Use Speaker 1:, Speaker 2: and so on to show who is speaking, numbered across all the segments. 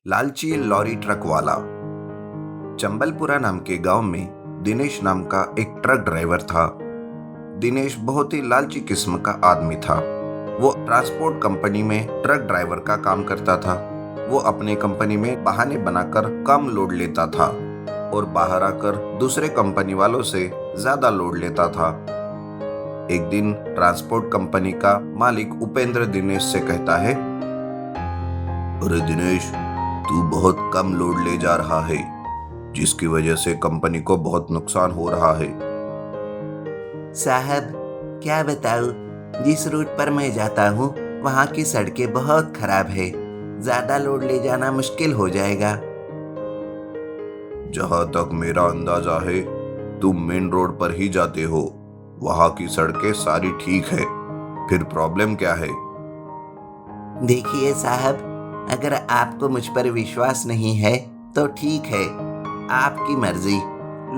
Speaker 1: लालची lorry truck वाला। चंबलपुरा नाम के गांव में दिनेश नाम का एक ट्रक ड्राइवर था। दिनेश बहुत ही लालची किस्म का आदमी था। वो ट्रांसपोर्ट कंपनी में ट्रक ड्राइवर का काम करता था। वो अपने कंपनी में बहाने बनाकर कम लोड लेता था और बाहर आकर दूसरे कंपनी वालों से ज्यादा लोड लेता था। एक दिन ट्रांसपोर्ट कंपनी का मालिक उपेंद्र दिनेश से कहता है, अरे दिनेश, तू बहुत कम लोड ले जा रहा है, जिसकी वजह से कंपनी को बहुत नुकसान हो रहा है।
Speaker 2: साहब, क्या बताऊं, जिस रूट पर मैं जाता हूँ वहाँ की सड़कें बहुत खराब है। ज्यादा लोड ले जाना मुश्किल हो जाएगा।
Speaker 1: जहां तक मेरा अंदाजा है, तुम मेन रोड पर ही जाते हो। वहां की सड़कें सारी ठीक है, फिर प्रॉब्लम क्या है?
Speaker 2: देखिए साहब, अगर आपको मुझ पर विश्वास नहीं है तो ठीक है, आपकी मर्जी।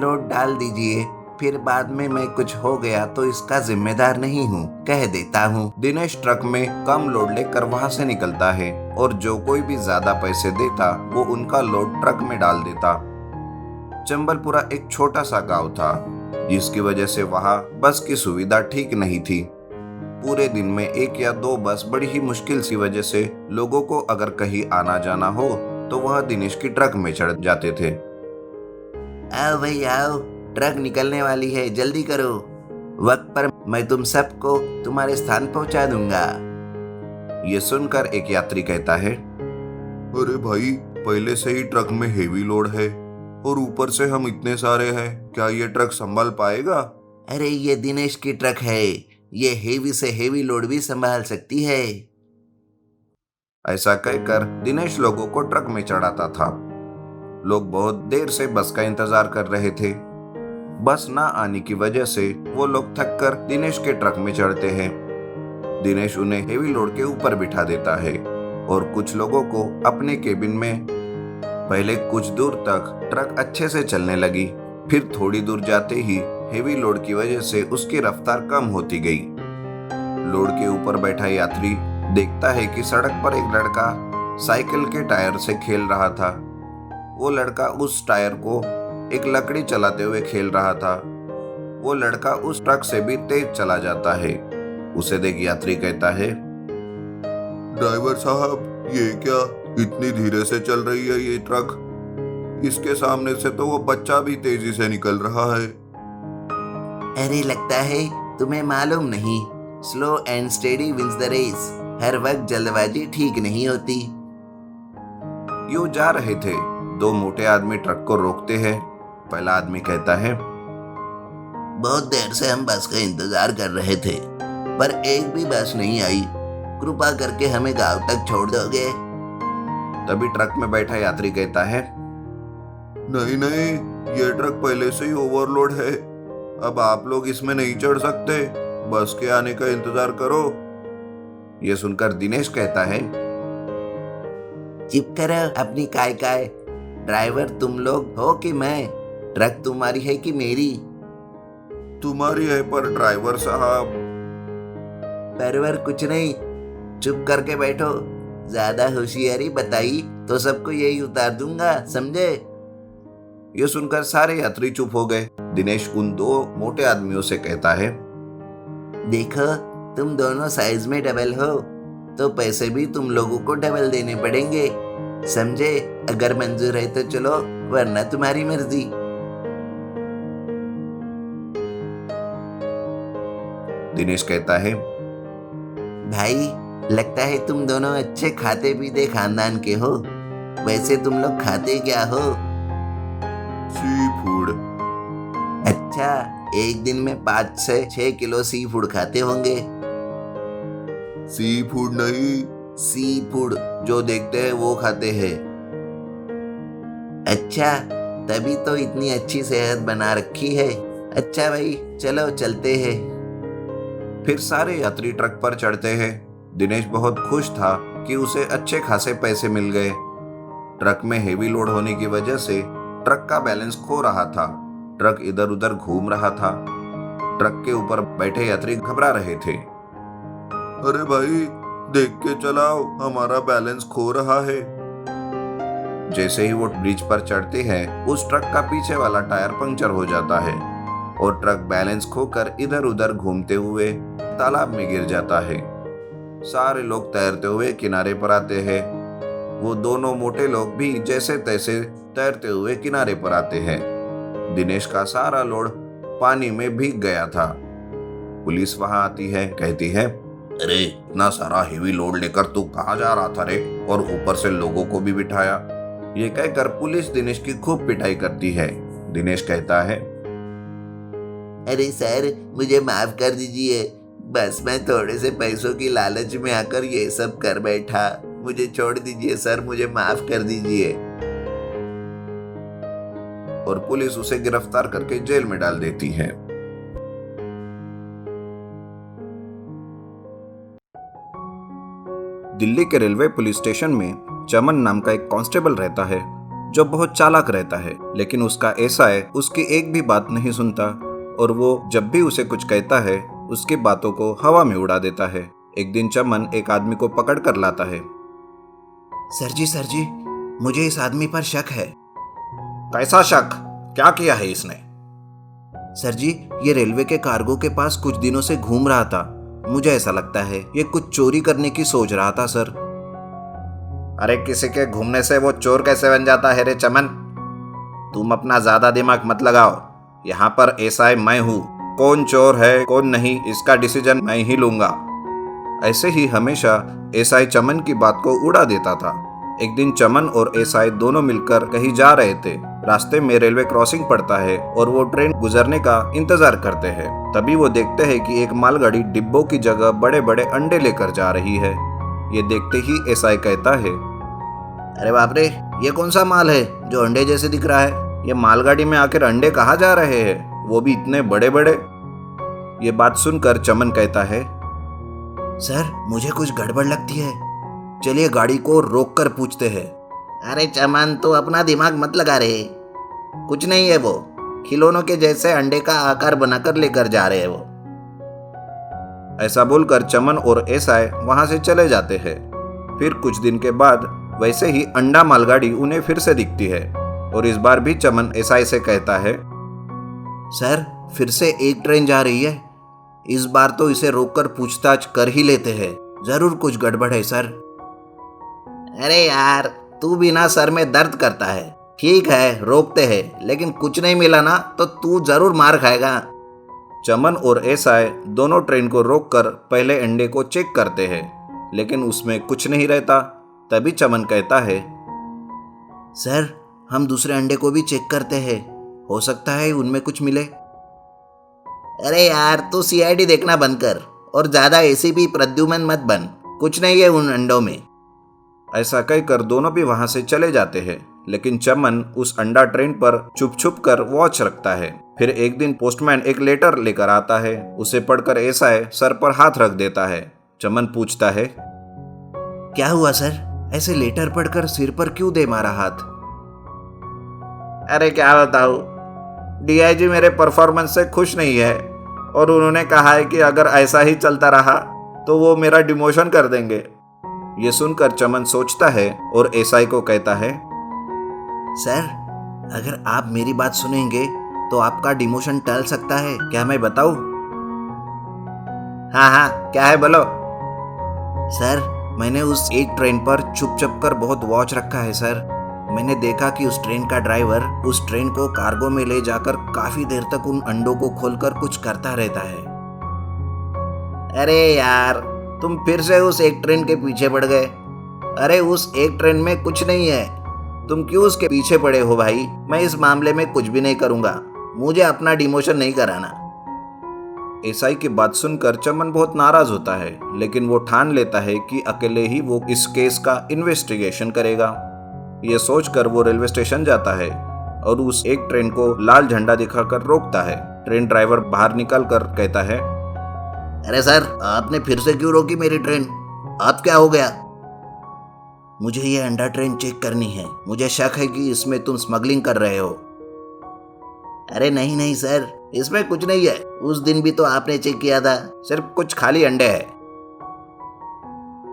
Speaker 2: लोड डाल दीजिए, फिर बाद में मैं कुछ हो गया तो इसका जिम्मेदार नहीं हूँ, कह देता हूँ।
Speaker 1: दिनेश ट्रक में कम लोड लेकर वहां से निकलता है और जो कोई भी ज्यादा पैसे देता वो उनका लोड ट्रक में डाल देता। चंबलपुरा एक छोटा सा गांव था, जिसकी वजह से वहां बस की सुविधा ठीक नहीं थी। पूरे दिन में एक या दो बस बड़ी ही मुश्किल सी वजह से लोगों को अगर कहीं आना जाना हो तो वह दिनेश की ट्रक में चढ़ जाते थे।
Speaker 2: आओ भाई आओ, ट्रक निकलने वाली है, जल्दी करो। वक्त पर मैं तुम सबको तुम्हारे स्थान पहुंचा दूंगा।
Speaker 1: ये सुनकर एक यात्री कहता है, अरे भाई, पहले से ही ट्रक में हेवी लोड है और ऊपर से हम इतने सारे हैं, क्या ये ट्रक संभाल पाएगा?
Speaker 2: अरे ये दिनेश की ट्रक है, ये हेवी से हेवी लोड भी संभाल सकती है।
Speaker 1: ऐसा कहकर दिनेश लोगों को ट्रक में चढ़ाता था। लोग बहुत देर से बस का इंतजार कर रहे थे। बस ना आने की वजह से वो लोग थक कर दिनेश के ट्रक में चढ़ते हैं। दिनेश उन्हें हेवी लोड के ऊपर बिठा देता है और कुछ लोगों को अपने केबिन में। पहले कुछ दूर तक ट्रक अच्छे से चलने लगी, फिर थोड़ी दूर जाते ही हेवी लोड की वजह से उसकी रफ्तार कम होती गई। लोड के ऊपर बैठा यात्री देखता है कि सड़क पर एक लड़का साइकिल के टायर से खेल रहा था। वो लड़का उस टायर को एक लकड़ी चलाते हुए खेल रहा था। वो लड़का उस ट्रक से भी तेज चला जाता है। उसे देख यात्री कहता है, ड्राइवर साहब, ये क्या इतनी धीरे से चल रही है ये ट्रक? इसके सामने से तो वो बच्चा भी तेजी से निकल रहा है।
Speaker 2: अरे लगता है तुम्हें मालूम नहीं, slow and steady wins the race. हर वक्त जल्दबाजी ठीक नहीं होती।
Speaker 1: यूं जा रहे थे, दो मोटे आदमी ट्रक को रोकते हैं। पहला आदमी कहता है,
Speaker 2: बहुत देर से हम बस का इंतजार कर रहे थे, पर एक भी बस नहीं आई। कृपा करके हमें गांव तक छोड़ दोगे?
Speaker 1: तभी ट्रक में बैठा यात्री कहता है, नहीं नहीं, ये ट्रक पहले से ही ओवरलोड है, अब आप लोग इसमें नहीं चढ़ सकते, बस के आने का इंतजार करो। ये सुनकर दिनेश कहता है,
Speaker 2: चुप करो अपनी काय। ड्राइवर तुम लोग हो कि मैं? ट्रक तुम्हारी है कि मेरी?
Speaker 1: तुम्हारी है, पर ड्राइवर साहब।
Speaker 2: परवर कुछ नहीं, चुप करके बैठो। ज्यादा होशियारी बताई तो सबको यही उतार दूंगा, समझे?
Speaker 1: ये सुनकर सारे यात्री चुप हो गए। दिनेश उन दो मोटे आदमियों से कहता है,
Speaker 2: देखो, तुम दोनों साइज में डबल हो तो पैसे भी तुम लोगों को डबल देने पड़ेंगे, समझे? अगर मंजूर है तो चलो, वरना तुम्हारी मर्जी।
Speaker 1: दिनेश कहता है,
Speaker 2: भाई, लगता है तुम दोनों अच्छे खाते पीते खानदान के हो। वैसे तुम लोग खाते क्या हो?
Speaker 1: Sea food.
Speaker 2: अच्छा, एक दिन में 5 से 6 किलो सी फूड खाते होंगे।
Speaker 1: सी फूड नहीं,
Speaker 2: सी फूड जो देखते हैं वो खाते हैं। अच्छा, तभी तो इतनी अच्छी सेहत बना रखी है। अच्छा भाई, चलो चलते हैं।
Speaker 1: फिर सारे यात्री ट्रक पर चढ़ते हैं। दिनेश बहुत खुश था कि उसे अच्छे खासे पैसे मिल गए। ट्रक में हेवी लोड होने की वजह से ट्रक का बैलेंस खो रहा था। ट्रक इधर उधर घूम रहा था। ट्रक के ऊपर बैठे यात्री घबरा रहे थे। अरे भाई, देख के चलाओ, हमारा बैलेंस खो रहा है। जैसे ही वो ब्रिज पर चढ़ते हैं उस ट्रक का पीछे वाला टायर पंक्चर हो जाता है और ट्रक बैलेंस खोकर इधर उधर घूमते हुए तालाब में गिर जाता है। सारे लोग तैरते हुए किनारे पर आते हैं। वो दोनों मोटे लोग भी जैसे तैसे तैरते हुए किनारे पर आते हैं। दिनेश का सारा लोड पानी में भीग गया था। पुलिस वहां आती है, कहती है, अरे इतना सारा हेवी लोड लेकर तू कहाँ जा रहा था रे, और ऊपर से लोगों को भी बिठाया। ये कहकर पुलिस दिनेश की खूब पिटाई करती है। दिनेश कहता है,
Speaker 2: अरे सर, मुझे माफ कर दीजिए, बस मैं थोड़े से पैसों की लालच में आकर ये सब कर बैठा। मुझे छोड़ दीजिए सर, मुझे माफ कर दीजिए।
Speaker 1: और पुलिस उसे गिरफ्तार करके जेल में डाल देती है। दिल्ली के रेलवे पुलिस स्टेशन में चमन नाम का एक कांस्टेबल रहता है जो बहुत चालाक रहता है, लेकिन उसका एसआई उसकी एक भी बात नहीं सुनता और वो जब भी उसे कुछ कहता है उसकी बातों को हवा में उड़ा देता है। एक दिन चमन एक आदमी को पकड़ कर लाता है।
Speaker 2: सर जी, मुझे इस आदमी पर शक है।
Speaker 1: कैसा शक? क्या किया है इसने?
Speaker 2: सर जी, ये रेलवे के कार्गो के पास कुछ दिनों से घूम रहा था। मुझे ऐसा लगता है ये कुछ चोरी करने की सोच रहा था सर।
Speaker 1: अरे किसी के घूमने से वो चोर कैसे बन जाता है रे चमन? तुम अपना ज्यादा दिमाग मत लगाओ। यहाँ पर एसआई मैं हूँ। कौन चोर है कौन नहीं इसका डिसीजन मैं ही लूंगा। ऐसे ही हमेशा एसआई चमन की बात को उड़ा देता था। एक दिन चमन और एसआई दोनों मिलकर कहीं जा रहे थे। रास्ते में रेलवे क्रॉसिंग पड़ता है और वो ट्रेन गुजरने का इंतजार करते हैं। तभी वो देखते हैं कि एक मालगाड़ी डिब्बों की जगह बड़े बड़े अंडे लेकर जा रही है। ये देखते ही एसआई कहता है,
Speaker 2: अरे बाप रे, ये कौन सा माल है जो अंडे जैसे दिख रहा है?
Speaker 1: ये मालगाड़ी में आकर अंडे कहाँ जा रहे हैं, वो भी इतने बड़े बड़े। ये बात सुनकर चमन कहता है,
Speaker 2: सर मुझे कुछ गड़बड़ लगती है, चलिए गाड़ी को रोक कर पूछते हैं। अरे चमन, तो अपना दिमाग मत लगा रहे, कुछ नहीं है, वो खिलौनों के जैसे अंडे का आकार बनाकर लेकर जा रहे हैं वो।
Speaker 1: ऐसा बोलकर चमन और एसआई वहां से चले जाते हैं। फिर कुछ दिन के बाद वैसे ही अंडा मालगाड़ी उन्हें फिर से दिखती है और इस बार भी चमन एसआई से कहता है,
Speaker 2: सर फिर से एक ट्रेन जा रही है, इस बार तो इसे रोककर पूछताछ कर ही लेते हैं, जरूर कुछ गड़बड़ है सर। अरे यार, तू भी ना सर में दर्द करता है। ठीक है रोकते हैं, लेकिन कुछ नहीं मिला ना तो तू जरूर मार खाएगा।
Speaker 1: चमन और एसआई दोनों ट्रेन को रोककर पहले अंडे को चेक करते हैं, लेकिन उसमें कुछ नहीं रहता। तभी चमन कहता है,
Speaker 2: सर हम दूसरे अंडे को भी चेक करते हैं, हो सकता है उनमें कुछ मिले। अरे यार, तू सीआईडी देखना बंद कर और ज्यादा एसीपी प्रद्युमन मत बन, कुछ नहीं है उन अंडों में।
Speaker 1: ऐसा कहकर दोनों भी वहां से चले जाते हैं, लेकिन चमन उस अंडा ट्रेन पर छुप छुप कर वॉच रखता है। फिर एक दिन पोस्टमैन एक लेटर लेकर आता है। उसे पढ़कर एसआई सर पर हाथ रख देता है। चमन पूछता है,
Speaker 2: क्या हुआ सर, ऐसे लेटर पढ़कर सिर पर क्यों दे मारा हाथ?
Speaker 1: अरे क्या बताऊं, डीआईजी मेरे परफॉर्मेंस से खुश नहीं है और उन्होंने कहा है कि अगर ऐसा ही चलता रहा तो वो मेरा डिमोशन कर देंगे। ये सुनकर चमन सोचता है और एसआई को कहता है,
Speaker 2: सर अगर आप मेरी बात सुनेंगे तो आपका डिमोशन टल सकता है, क्या मैं बताऊं?
Speaker 1: हाँ क्या है बोलो।
Speaker 2: सर मैंने उस एक ट्रेन पर छुप छुप कर बहुत वॉच रखा है सर। मैंने देखा कि उस ट्रेन का ड्राइवर उस ट्रेन को कार्गो में ले जाकर काफी देर तक उन अंडों को खोलकर कुछ करता रहता है।
Speaker 1: अरे यार, तुम फिर से उस एक ट्रेन के पीछे पड़ गए। अरे उस एक ट्रेन में कुछ नहीं है, तुम क्यों उसके पीछे पड़े हो भाई? मैं इस मामले में कुछ भी नहीं करूंगा, मुझे अपना डिमोशन नहीं कराना। एसआई की बात सुनकर चमन बहुत नाराज होता है, लेकिन वो ठान लेता है कि अकेले ही वो इस केस का इन्वेस्टिगेशन करेगा। ये सोचकर वो रेलवे स्टेशन जाता है और उस एक ट्रेन को लाल झंडा दिखाकर रोकता है। ट्रेन ड्राइवर बाहर निकलकर कहता है,
Speaker 2: अरे सर, आपने फिर से क्यों रोकी मेरी ट्रेन? आप क्या हो गया? मुझे ये अंडा ट्रेन चेक करनी है, मुझे शक है कि इसमें तुम स्मगलिंग कर रहे हो। अरे नहीं सर, इसमें कुछ नहीं है, उस दिन भी तो आपने चेक किया था, सिर्फ कुछ खाली अंडे हैं।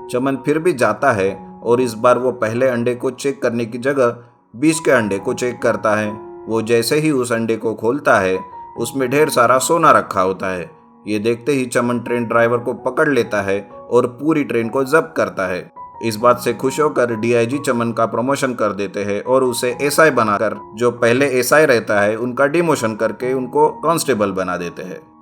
Speaker 1: चमन फिर भी जाता है और इस बार वो पहले अंडे को चेक करने की जगह 20 के अंडे को चेक करता है। वो जैसे ही उस अंडे को खोलता है उसमें ढेर सारा सोना रखा होता है। ये देखते ही चमन ट्रेन ड्राइवर को पकड़ लेता है और पूरी ट्रेन को जब्त करता है। इस बात से खुश होकर डीआईजी चमन का प्रमोशन कर देते हैं और उसे एसआई बनाकर, जो पहले एसआई रहता है, उनका डिमोशन करके उनको कांस्टेबल बना देते हैं।